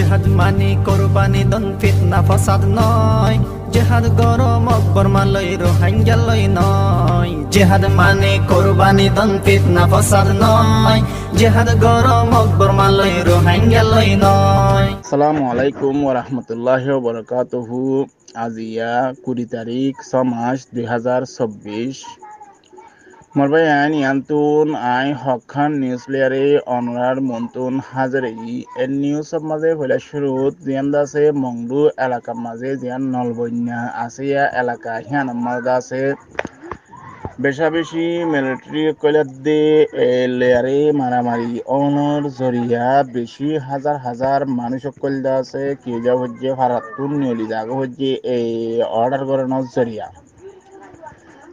জেহাদ মানি কোরবানি দন ফিতনা ফসাদ নয়, জেহাদ গরম অকবর মালয় রোহাঙ্গালয় নয়। জেহাদ মানি কোরবানি দন ফিতনা ফসাদ নয়, জেহাদ গরম অকবর মালয় রোহাঙ্গালয় নয়। আসসালামু আলাইকুম ওয়া রাহমাতুল্লাহি ওয়া বারাকাতুহু। আজিয়া 20 তারিখ 6 মাস 2024। মোর ভাই ইয়ান্তুন আই হকখান নিউজ প্লেয়ারে অনরার মন্তুন হাজারে এর নিউজ সব মাঝে হইলা শুরুত জিয়ান দাসে মংডু এলাকার মাঝে জিয়ান নলবন্যা আছে এলাকা হিয়ান মাঝে আছে বেশা বেশি মিলিটারি কইলাদে লেয়ারে মারামারি অনর জরিয়া বেশি হাজার হাজার মানুষ কইলদা আছে কি যা হচ্ছে ভারাতুন নিয়লি জাগো হচ্ছে এই অর্ডার করানোর জরিয়া।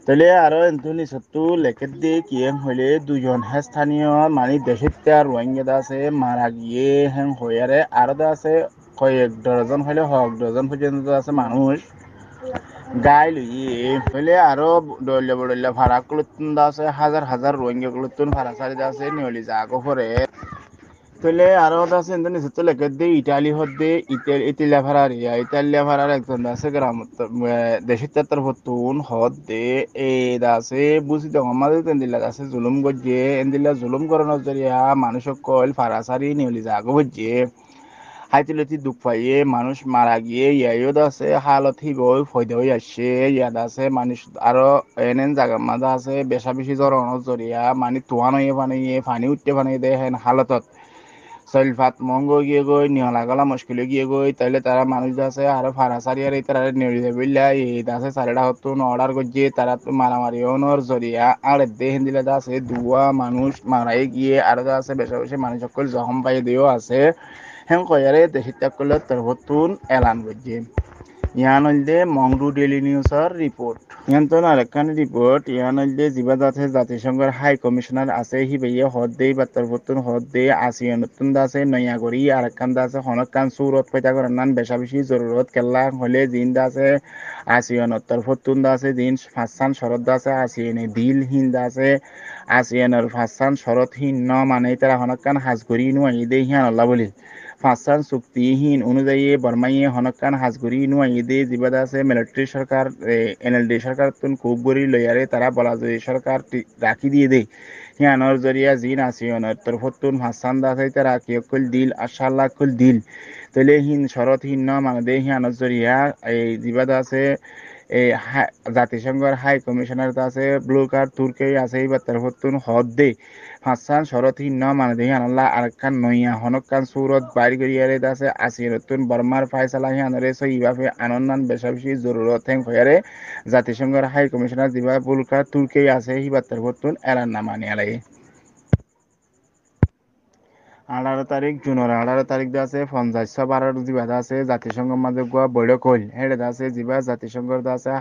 তাহলে আরো এন্তনি সত্তু লেখের দিয়ে কি হইলে দুজন স্থানীয় মানে দেশের রোহিঙ্গা আছে মারা গিয়ে হ্যাং হইয়ারে আরো আছে কয়েক ডজন হইলে হক ডজন পর্যন্ত আছে মানুষ গাই লইয়ে হইলে আরো ডল্লে বডল্লে ভাড়া কুলুতুন আছে হাজার হাজার রোহিঙ্গা কুলুতুন ভাড়া সারি আছে নিয়লি জাগো পরে। তাহলে আরো আছে এন্তনি সত্তু লেখের দিয়ে ইটালি হদ্দে ইতালিয়া ভাড়ার ইতালিয়া ভাড়ার একজন আছে গ্রাম দেশের তরফতুন হদ্দে এই আছে বুঝি তো আমাদের এন্দিলা আছে জুলুম গজ্জে এন্দিলা জুলুম করানোর জরিয়া মানুষ কল ফারাসারি নিউলি জাগো হচ্ছে হাইতিলতি দুঃখ পাইয়ে মানুষ মারা গিয়ে ইয়াইও আছে হালত হিবই ফয়দা হয়ে আসছে ইয়াদ আছে মানুষ আরো এনেন জায়গা মাঝে আছে বেশা বেশি জরানোর জরিয়া মানে তোয়ান হয়ে বানিয়ে পানি উঠতে বানিয়ে দেয় হেন হালতত সৈলফাত মঙ্গ গিয়ে গই নিহলা গলা মুশকিলে গিয়ে গই তাইলে তারা মানুষ আছে আরো ফারাসারি আর তারা নিয়ে যাবিল্লা এই আছে সারেডা হতুন অর্ডার করছে তারা তো মারামারি অনর জরিয়া আর দেহেন দিলে আছে দুয়া মানুষ মারাই গিয়ে আর আছে বেশা বেশি মানুষ সকল জখম পাই দিয়েও আছে হেন কয়ারে দেশি ত্যাগ করলে তার হতুন এলান করছে। ইয়ান হইলে মংডু ডেইলি নিউজের রিপোর্ট। ইয়ান তো আরেকখান রিপোর্ট ইয়ান হইলে জিবা জাতিসংঘের হাই কমিশনার আছে হিবাইয়ে হদ দেই বাত্তার ফতুন হদ দে আসিয়ান নতুন দাসে নয়াগরি আরেকখান দাসে হনকান সুরত পয়তা করার নান বেশা বেশি জরুরত কেল্লা হলে জিন দাসে আসিয়ান উত্তর ফতুন দাসে জিন ফাঁসান শরৎ দাসে আসিয়ানে দিল হিন দাসে আসিয়ানের ফাঁসান শরৎ হিন ন মানে তারা হনকান হাজগরি নুয়াই দে হিয়ান আল্লাহ বলি ফাঁসান চুক্তিহীন অনুযায়ী বর্মাইয়ে হনকান হাজগুড়ি নুয়াইদে জিবাদ আছে মিলিটারি সরকার এনএলডি সরকার তুন খুব গড়ি লইয়ারে তারা বলা যায় সরকার রাখি দিয়ে দেয় হিয়ানোর জরিয়া জিন আসিয়নের তরফতুন হাসান দাস তারা কিয়কুল দিল আশাল্লাহ কুল দিল তাহলে হিন শরৎ হিন ন মানে হিয়ানোর জরিয়া এই জিবাদ আছে এই জাতিসংঘের হাই কমিশনার আছে ব্লু কার্ড তুর্কি আছে এইবার তরফতুন হদ দে হাসান শরৎ হিন ন মানে হিয়ান আল্লাহ আরেকখান নইয়া হনকান সুরত বাইর করিয়ারে আছে আসিরতুন বর্মার ফায়সালা হিয়ানরে সইভাবে আনন্দান বেশা বেশি জরুরত হেং হয়ারে জাতিসংঘের হাই কমিশনার দিবা ব্লু কার্ড তুর্কি আছে হিবার তরফতুন এলান না মানে আলাই 18 তারিখ জুনের 18 তারিখ আছে 50-12 জিবা আছে জাতিসংঘের মাঝে গোয়া বৈঠক হইল হেডে আছে জিবা জাতিসংঘের আছে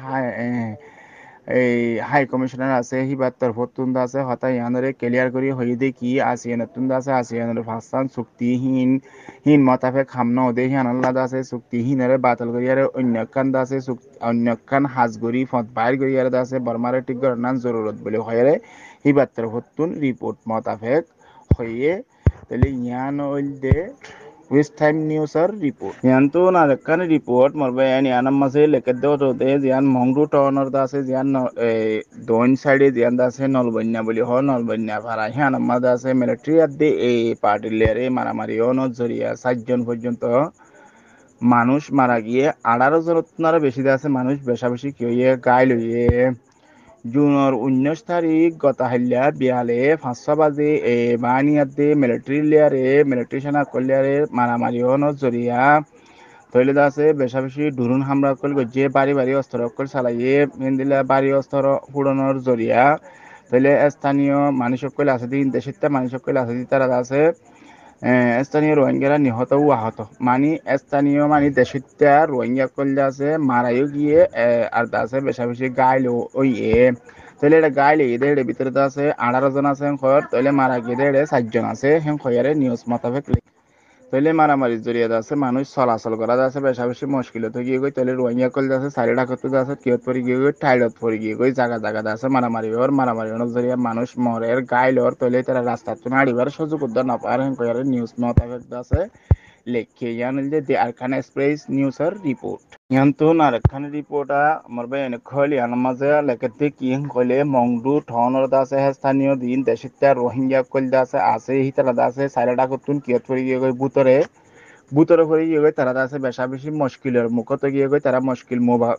এই হাই কমিশনার আছে হিবার তরফতুন আছে হতা ইয়ানরে ক্লিয়ার করি হই দে কি আসিয়ানতুন আছে আসিয়ানের ফাঁসান চুক্তিহীন মতাফেক হামনা ওদে হিয়ান আল্লাহ আছে চুক্তিহীনরে বাতিল করিয়ারে অন্যখান আছে অন্যখান হাজগরি ফত বাইর করিয়ারে আছে বর্মারে ঠিক নান জরুরত বলে হয়ারে হিবার তরফতুন রিপোর্ট মতাফেক হইয়ে তাহলে ইয়ান হইলদে ওয়েস্ট টাইম নিউজের রিপোর্ট ইয়ান তো আরেকখান রিপোর্ট মরবে ইয়ানার মাঝে লেখে দেওয়া তো জিয়ান মংডু টাউনের আছে জিয়ান দইন সাইডে জিয়ান আছে নলবন্যা বলি নলবন্যা ভাড়া হিয়ানার মাঝে আছে মিলিটারি আদে এই পার্টি লেয়ারে মারামারি অনর জরিয়া 7 জন পর্যন্ত মানুষ মারা গিয়ে 18 জনের বেশি আছে মানুষ বেশা বেশি কি হইয়ে গায়ে লইয়ে জুনের 19 তারিখ গতকাল্যা বিয়ালে 5:00 বাজে বানিয়াতে মিলিটারি লেয়ারে মিলিটারি সেনা কল্যারে মারামারি হওয়ার জরিয়া তৈলে আছে বেশা বেশি ডুরুন হামলা কল গজ্জে বাড়ি বাড়ি অস্ত্র কল চালাইয়ে মেন্দিলা বাড়ি অস্ত্র পুড়ানোর জরিয়া তৈলে স্থানীয় মানুষ কল আছে দিন দেশের মানুষ কল আছে তারা আছে স্থানীয় রোহিঙ্গারা নিহত ও আহত মানে স্থানীয় মানে দেশিত্যা রোহিঙ্গা করলে আছে মারাইও গিয়ে আর আছে বেশা বেশি গাইল ওই তাহলে এটা গাইলে এদের ভিতরে তো আছে 18 জন আছে খর তাহলে মারা গিয়ে 4 জন আছে হেন খয়ারে নিউজ মোতাবেক তাহলে মারামারির জড়িয়ে আছে মানুষ চলাচল করা যাচ্ছে বেশা বেশি মুশকিলত গিয়ে গই তাহলে রোহিঙ্গা করলে আছে সারি ডাকতে যাচ্ছে কিয়ত পরে গিয়ে গই টাইলত পরে গিয়ে গই জায়গা জায়গা আছে মারামারি জড়িয়ে মানুষ মরের গাইলর তাহলে তারা রাস্তা তো নাড়িবার সুযোগ উদ্ধার না পারে হেন খয়ারে নিউজ মোতাবেক আছে লেখে ইয়ান দি আরখান এক্সপ্রেস নিউজের রিপোর্ট ইয়ান্তন আরখান রিপোর্টা মরবে এনে খল ইয়ান মাঝে লেখতে কি কইলে মংডু ঠনর দাসে স্থানীয় দিন দেশিতা রোহিঙ্গা কল দাসে আছে হিতালা দাসে সাইরাডা কতুন কিয়ত করি গই বুতরে বুতরে করে গিয়ে গই তারা আছে বেশা বেশি মুশকিলের মুখত গিয়ে গই তারা মুশকিল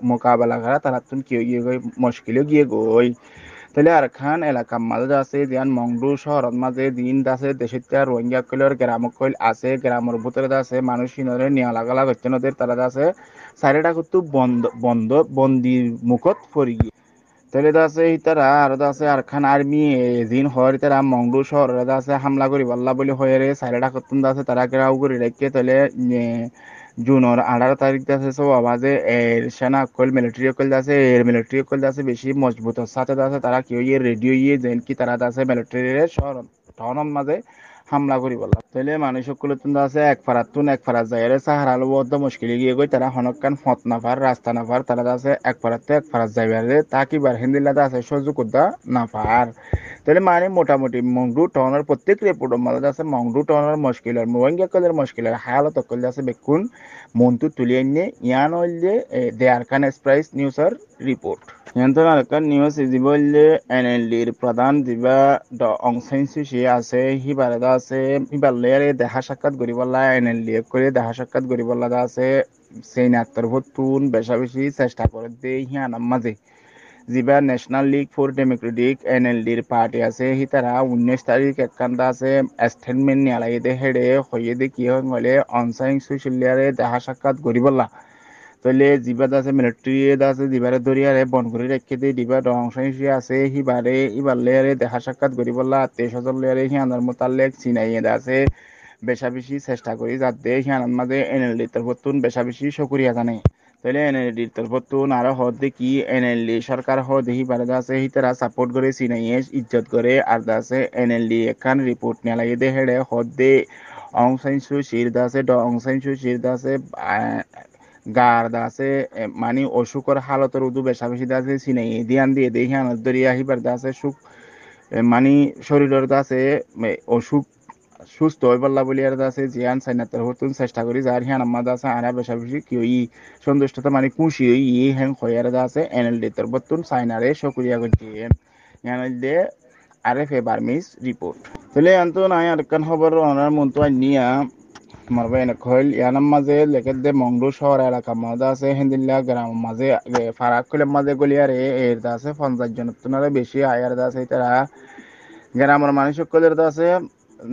মোকাবেলা করা তারা তুন কিয় গিয়ে গই মুশকিলে গিয়ে গই তাহলে আর খান এলাকা মাঝে আছে যেন মংডু শহরের মাঝে দিন আছে দেশিতা রোহিঙ্গা কইলের গ্রাম কইল আছে গ্রামের ভিতরে আছে মানুষ ইনরে নিয়া লাগা লাগছে নদের তারা আছে সাইডটা কিন্তু বন্ধ বন্ধ বন্দির মুখত পড়ি গিয়ে তাহলে আছে তারা আর আছে আর খান আর্মি দিন হর তারা মংডু শহর আছে হামলা করি পাল্লা বলে হয়ে রে সাইডটা কতুন আছে তারা গ্রাউ করে রেখে তাহলে জুনের 18 তারিখ আছে সব আওয়াজে এর সেনা কল মিলিটারি কল আছে এর মিলিটারি কল আছে বেশি মজবুত সাথে আছে তারা কি ইয়ে রেডিও ইয়ে যেন কি তারা আছে মিলিটারি শহর টাউনের মাঝে হামলা করি বললাম তাহলে মানুষ সকল তুন আছে এক ফারাত যায় সাহারা আলো বদ্ধ মুশকিল গিয়ে গই তারা হনকান ফত নাফার রাস্তা নাফার তারা আছে এক ফারাত যাইবারে তা কি বার হিন্দিলাতে আছে সহ্য করতে নাফার তাহলে মানে মোটামুটি মংডু টাউনের প্রত্যেক রিপোর্টের মধ্যে আছে মংডু টাউনের মুশকিলের রোহিঙ্গা কলের মুশকিলের হালত কল আছে বেকুন মন্তু তুলি আনিয়ে ইয়ান হইলে দে আরকান এক্সপ্রেস নিউজের রিপোর্ট ইয়ান্তর আরকান নিউজ ইজিবলে এনএলডির প্রধান দিবা ড অংসাইন সুশি আছে হিবারে আছে হিবালে দেখা সাক্ষাৎ করিবলা এনএলডি করে দেখা সাক্ষাৎ করিবলা আছে সেই নাত্তর ভতুন বেশা বেশি চেষ্টা করে দে হিয়ান মাঝে যিবা ন্যাশনাল লীগ ফর ডেমোক্রেটিক এনএলডির পার্টি আছে হি তারা 19 তারিখ একখানটা আছে স্টেটমেন্ট নিয়ে লাগে দে হেডে হইয়ে দে কি হলে অনসাইন সুশিলিয়ারে দেখা সাক্ষাৎ করিবলা তাহলে যিবা আছে মিলিটারি আছে যিবারে দরিয়ারে বন করে রেখে দিয়ে দিবা অংশাংশ আছে হিবারে ইবারে দেখা সাক্ষাৎ করিবলা আত্মীয় স্বজন লেয়ারে হিয়ানার মোতালেক চিনাইয়ে আছে বেশা বেশি চেষ্টা করি যাতে হিয়ানার মাঝে এনএলডি তরফতুন বেশা বেশি সক্রিয়া জানে তাহলে এনএলডি তরফতুন আরো হদে কি এনএলডি সরকার হদে হিবারে আছে হি তারা সাপোর্ট করে চিনাইয়ে ইজ্জত করে আর আছে এনএলডি এখান রিপোর্ট নিয়ে লাগে দে হেডে হদে অংশাংশ শিরদা আছে অংশাংশ শিরদা আছে গার্ড আছে মানে অসুখর হালতের উদু বেশা বেশি আছে চিনাই ধ্যান দিয়ে দেখি আনত দরিয়া আহিবার আছে সুখ মানে শরীরের আছে অসুখ সুস্থ হয়ে পারলা বলি আর আছে জিয়ান সাইনাতের হতুন চেষ্টা করি যার হিয়ান আমাদ আছে আরা বেশা বেশি কি ওই সন্তুষ্টতা মানে খুশি হই হ্যাং হয়ার আছে এনএলডি তোর বতুন সাইনারে সক্রিয়া করছি এনএলডি আরএফএ বার্মিস রিপোর্ট তাহলে আন্ত নাই আর কান খবর ওনার মন্ত্র নিয়া মারবে এনে খৈল ইয়ানার মাঝে লেখের দে মংডু শহর এলাকা মাঝে আছে হিন্দিল্লা গ্রাম মাঝে ফারাক কলের মাঝে গলিয়ারে এর আছে 50 জন তোনারে বেশি আয়ার আছে তারা গ্রামের মানুষ সকলের আছে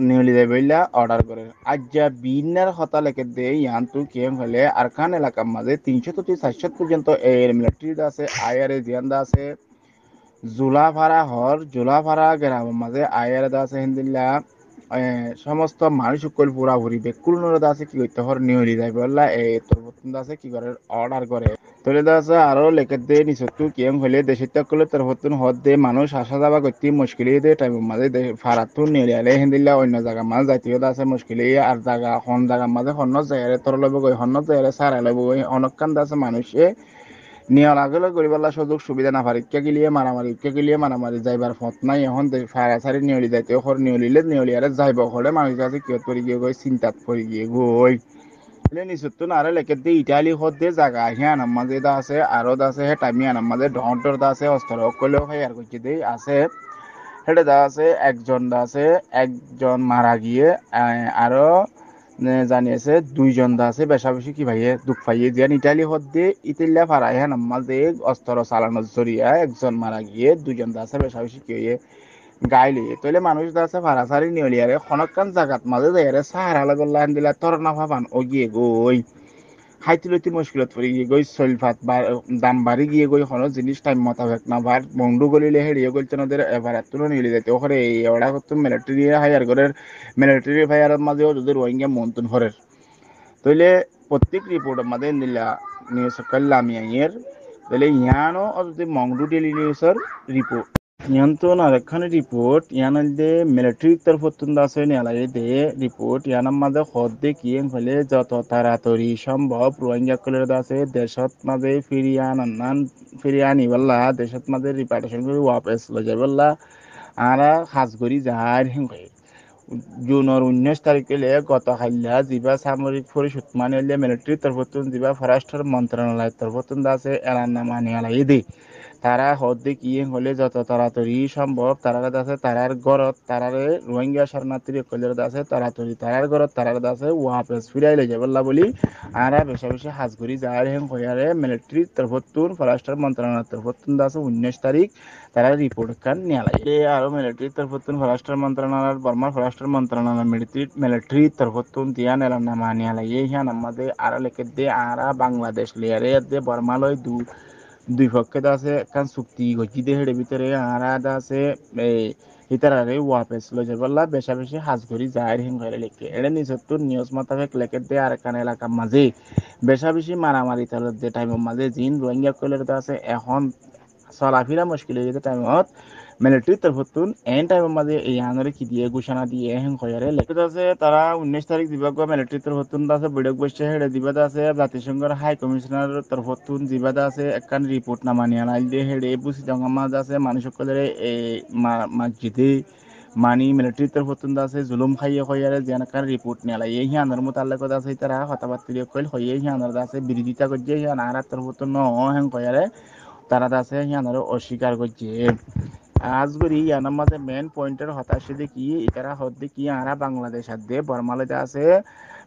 নিউলি দেবইলা অর্ডার করে আজ্জা বিনার হতা লেখে দে ইয়ান তু কেম হলে আরকান এলাকার মাঝে 300 থেকে 400 পর্যন্ত এর মিলিটারি আছে আয়ারে জিয়ান আছে জুলাভাড়া গ্রামের মাঝে আয়ার আছে হিন্দিল্লা সমস্ত মানুষ সকল পুরাপুরি বেকুলনের আছে কি করতে হর নিউলি যায় বললা এই তোর আছে কি করে অর্ডার করে তোলে আছে আরো লেখে দে নিচতু কেম হলে দেশের তকলে তোর হতুন হদ দে মানুষ আসা যাবা করতে মুশকিল দে টাইমের মাঝে ফারাতু নিউলি আলে হিন্দিল্লা অন্য জায়গা মাঝে জাতীয় আছে মুশকিল আর জায়গা হন জায়গার মাঝে হন্ন জায়গায় তোর লব গই হন্ন জায়গায় সারা লব গই অনকান আছে মানুষে নিয়ে লাগলে গরিবাল্লা সুযোগ সুবিধা না পারে ইকে গিলিয়ে মারামারি যাইবার ফত নাই এখন ফারাসারি নিয়লি যাইতে হর নিয়লিলে নিয়লিয়ারে যাইব হলে মানুষ আছে কিয়ত পরি গিয়ে গই চিন্তাত পরি গিয়ে গই নিচত আরো লেখে দিয়ে ইটালি হতে জায়গা হিয়ান আমাদের আছে আরো আছে হে টাইমিয়ান আমাদের ডর আছে অস্ত্র কলেও হয় আর কিছু দিয়ে আছে সেটা আছে একজন মারা গিয়ে আরো জানিয়েছে 2 জন আছে বেশা বেশি কি ভাইয়ে দুঃখ পাইয়ে দিয়ান ইটালি হদ্দে ইতালিয়া ফারাই হ্যাঁ আমাদের অস্ত্র চালানোর জরিয়া একজন মারা গিয়ে 2 জন আছে বেশা বেশি কি হয়ে গাইলে তইলে মানুষ আছে ফারাসারি নিয়লিয়ারে খনকান জাগাত মাঝে যাইয়ারে সাহারা লাগল্লা দিলা তর না ভাবান ও গিয়ে গই হাইতিলতি মুশকিলত পড়ে গিয়ে গই সলফাত বা দাম বাড়ি গিয়ে গই কোনো জিনিস টাইম মোতাবেক না ভার বন্ধু গলিলে হেরিয়ে গলছে নদের এবার তুলো নিয়ে যেতে ওখানে এই ওরা করতো মিলিটারি হায়ার করের মিলিটারি ফায়ারের মাঝেও যদি রোহিঙ্গা মন্তন হরের তইলে প্রত্যেক রিপোর্টের মাঝে নিলা নিউজ করলাম ইয়ার তাহলে ইয়ানো যদি মংডু ডেলি নিউজের রিপোর্ট নিয়ন্ত্রণ আরেকখানে রিপোর্ট ইয়ানদে মিলিটারি তরফতুন আছে নিয়ালাই দে রিপোর্ট ইয়ানার মাঝে হদ্দে কিয়েং হলে যত তাড়াতাড়ি সম্ভব রোহিঙ্গা কলের আছে দেশত মাঝে ফিরিয়ে আনিবল্লা দেশত মাঝে রিপার্টেশন করে ওয়াপস লই যাবল্লা আর হাজ করি যার হেঙ্গে জুনের 19 তারিখে গত হাইলা যিবা সামরিক পরিষদ মানে মিলিটারি তরফতুন যিবা ফরাষ্ট্র মন্ত্রণালয় তরফতুন আছে এলান্নামা নিয়ালাই দি তারা হদ্দে কি হলে যত তাড়াতাড়ি সম্ভব তারা আছে তারার গড়ত তারারে রোহিঙ্গা শরণার্থী কলের আছে তাড়াতাড়ি তারার গড়ত তারার আছে ওয়াপেস ফিরাইলে যাবল্লা বলি আরা বেশা বেশি হাজগুড়ি যার হেন হইয়ারে মিলিটারি তরফতুন ফরাষ্ট্র মন্ত্রণালয় তরফতুন আছে 19 তারিখ তারা রিপোর্ট কান নিয়ালাই আর মিলিটারি তরফতুন ফরাষ্ট্র মন্ত্রণালয় বর্মা ফরাষ্ট্র মন্ত্রণালয় মিলিটারি তরফতুন দিয়ান এলান্নামা নিয়ালাই হিয়ান আমাদের আরা লেখে দে আরা বাংলাদেশ লিয়ারে দে বর্মালয় দুই পক্ষে আছে একখান চুক্তি গজি দে হেডে ভিতরে আরা আছে এই ইতারারে ওয়াপেস লই যাবল্লা বেশা বেশি হাজগরি যায় হিং করে লেখে এড়ে নিজত্তুর নিউজ মোতাবেক লেখে দে আর কান এলাকার মাঝে বেশা বেশি মারামারি তার যে টাইমের মাঝে জিন রোহিঙ্গা কলের আছে এখন চলাফেরা মুশকিল হয়ে যেতে টাইমত মিলিটারি তরফতুন এন টাইমের মাঝে এই আনরে কি দিয়ে ঘোষণা দিয়ে হেন কয়ারে লেখে আছে তারা 19 তারিখ দিবাগ মিলিটারি তরফতুন আছে বৈঠক বসে হেডে দিবাদ আছে জাতিসংঘের হাই কমিশনার তরফতুন দিবাদ আছে একখান রিপোর্ট নামা নিয়ে আনাই দিয়ে হেডে বুঝি জঙ্গা মাঝ আছে মানুষ সকলের এই মসজিদে মানি মিলিটারি তরফতুন আছে জুলুম খাইয়ে কয়ারে যেন একখান রিপোর্ট নিয়ে আলাই এই হিয়ানোর মোতালেকত আছে তারা কথাবার্তা কইল হইয়ে হিয়ানোর আছে বিরোধিতা করছে হিয়ান আর তরফতুন ন হেন কয়ারে তারা আছে হিয়ানোর অস্বীকার করছে আজগরি ইয়ানার মাঝে মেন পয়েন্টের হতাশে দেখি ইতারা হদ্দে কি আরা বাংলাদেশ হাতে বর্মালে আছে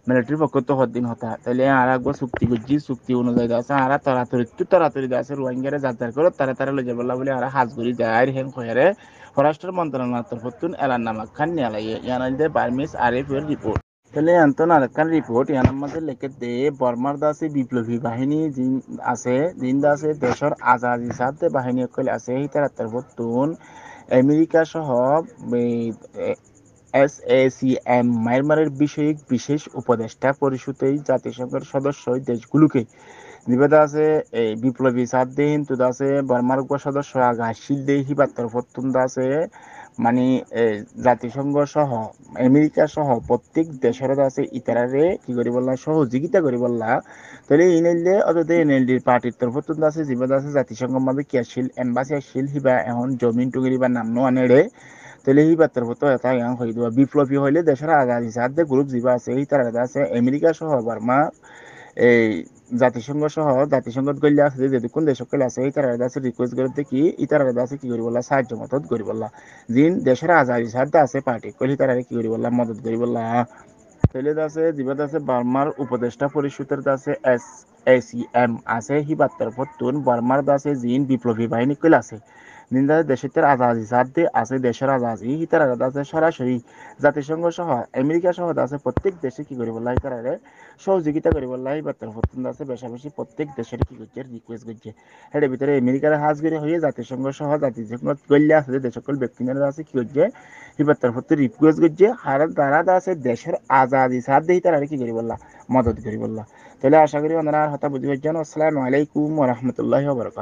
মিলিটারি পক্ষ তো হদ্দিন হতা তাহলে আর একবার চুক্তি করছি চুক্তি অনুযায়ী আছে আর তাড়াতাড়ি আছে রোহিঙ্গারে যাত্রা করে তারা তারা লই যাবলা বলে আর হাজগুড়ি যায় হেন কয়ারে পররাষ্ট্র মন্ত্রণালয় তরফতুন এলান নামাক খান নিয়ালাইয়ে ইয়ানাইদে বার্মিস আরিফের রিপোর্ট তাহলে আন্তন আরেকখান রিপোর্ট ইয়ানার মধ্যে লেখে দে বর্মার দাসে বিপ্লবী বাহিনী জিন আছে জিন দাসে দেশের আজাদি সাথে বাহিনী কইলে আছে হিতার তরফতুন আমেরিকা সহ এসএসিএম মায়ানমারের বিষয়ক বিশেষ উপদেষ্টা পরিষদের জাতিসংঘের সদস্য দেশগুলোকে নিবেদা আছে এই বিপ্লবী সাত দেহিন তুদা আছে বর্মার সদস্য আগাশিল দেহি বাত্তর ফতুন্দা আছে মানে জাতিসংঘ সহ আমেরিকা সহ প্রত্যেক দেশের আছে ইতারারে কি করি বললা সহযোগিতা করি বললা তাহলে ইনেলে অততে এনএলডির পার্টির তরফতুন আছে জীবন আছে জাতিসংঘ মাঝে ক্যাশিল এম্বাসি আসিল হিবা এখন জমিন টুগিরি বা নাম নো আনেড়ে তাহলে এই বার্তার মতো এটা ইয়াং হয়ে দেওয়া বিপ্লবী হইলে দেশের আগামী সাথে গ্রুপ যিবা আছে এই তারা আছে আমেরিকা সহ বার্মা এই জাতিসংঘত গল্লে আছে যে কোন দেশ সকলে আছে এই তারা আছে রিকোয়েস্ট করে দেখি এই তারা আছে কি করি বললা সাহায্য মদত করি বললা যিন দেশের আজাদি সাথে আছে পার্টি কলি তারা কি করি বললা মদত করি বললা তাহলে আছে জিবাদ আছে বার্মার উপদেষ্টা পরিষদের আছে এসএসিএম আছে হি বার্তার ফতুন বার্মার আছে জিন বিপ্লবী বাহিনী কইলা আছে নিন্দা দেশের আজাদি সাথে আছে দেশের আজাদি হিতার আছে সরাসরি জাতিসংঘ সহ আমেরিকা সহ আছে প্রত্যেক দেশে কি করি বললা হিতার সহযোগিতা করি বললা এই বার্তার ফতুন আছে বেশা বেশি প্রত্যেক দেশের কি করছে রিকোয়েস্ট করছে এর ভিতরে আমেরিকার হাজগিরি হয়ে জাতিসংঘ সহ জাতিসংঘ গল্লে আছে যে সকল ব্যক্তিরা আছে কি করছে এবার তার প্রতি রিকোয়েস্ট করছে আর তারা আছে দেশের আজাদি সাথ দেই তারা কি করি বললা মদত করি বললা তাহলে আশা করি ওনারা আর হতা বুঝি পারছেন। আসসালামু আলাইকুম ওয়া রাহমাতুল্লাহি ওয়া বারাকাতুহু।